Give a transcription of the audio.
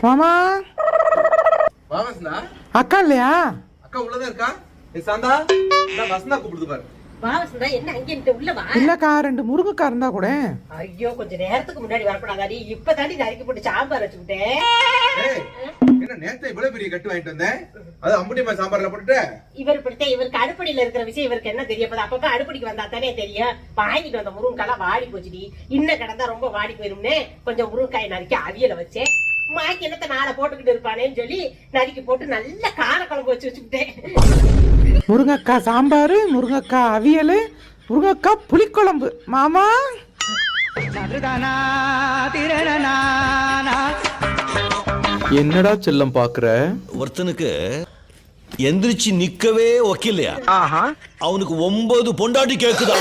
மாமா வாவஸ்னா அக்கா இல்லையா? அக்கா உள்ளதா இருக்கா? ஏ சாந்தா நான் வசந்தா கூப்பிடுது பாரு. வாவஸ்னா என்ன அங்க நிக்க உள்ள வா. இல்லக்கா 2 முருங்கக்கா இருந்தா கூட. ஐயோ கொஞ்ச நேரத்துக்கு முன்னாடி வரக்கூடாதாடி. இப்பதாண்டி நறுக்கி போட்டு சாம்பார் வச்சுக்கிட்டேன். ஏய் என்ன நேத்து இவ்வளவு பெரிய கட்டு வாங்கிட்டு வந்தேன். அது அம்புட்டிமா சாம்பார்ல போட்டுட்ட. இவர் இப்படித்தான் இவருக்கு அடுப்படியில இருக்கிற விஷயம் இவருக்கு என்ன தெரிய போகுது. அப்பப்ப அடுப்படிக்கு வந்தா தானே தெரியும். வாங்கிட்டு வந்த முருங்காலாம் வாடி போச்சுடி. இன்னும் கிடந்தா ரொம்ப வாடி போயிரும்னே கொஞ்சம் முருங்காய் நறுக்கி அவியல வச்சேன். மாக்கி என்னத்த நாளை போட்டுக்கிட்டு இருப்பானேன்னு சொல்லி நறுக்கி போட்டு நல்ல காரக்குழம்பு வச்சு வச்சுக்கிட்டேன். முருங்கக்கா சாம்பார், முருங்கக்கா அவியல், முருங்கக்கா புளிக்குழம்பு. மாமா என்னடா செல்லம் பாக்குற? ஒருத்தனுக்கு எந்திரிச்சு நிக்கவே ஒக்கில்லையா, அவனுக்கு 9 பொண்டாட்டி கேக்குதா.